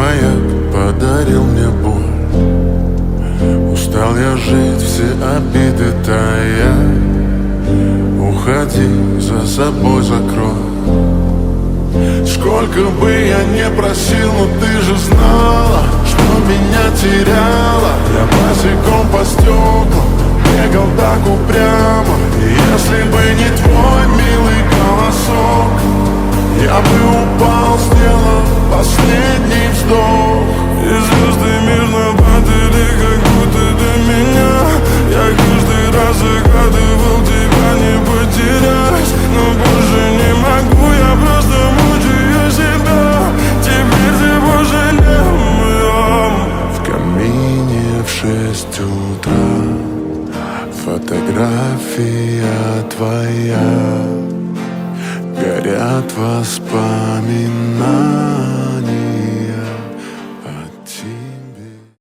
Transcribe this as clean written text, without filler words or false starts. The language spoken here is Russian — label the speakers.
Speaker 1: маяк подарил мне боль. Устал я жить, все обиды тая. Уходи, за собой закрой. Сколько бы я не просил, но ты же знала, что меня теряла. Я босиком по стеклам бегал так упрямо. И если бы не твой милый голосок, я бы упал, сделав последний вздох.
Speaker 2: И звезды мирно падали, как будто до меня. Я каждый раз загадывал тебя не потерять, но больше не могу, я просто мучаю себя. Теперь ты пожалел моем.
Speaker 1: В камине в 6 утра фотография твоя. Горят воспоминания.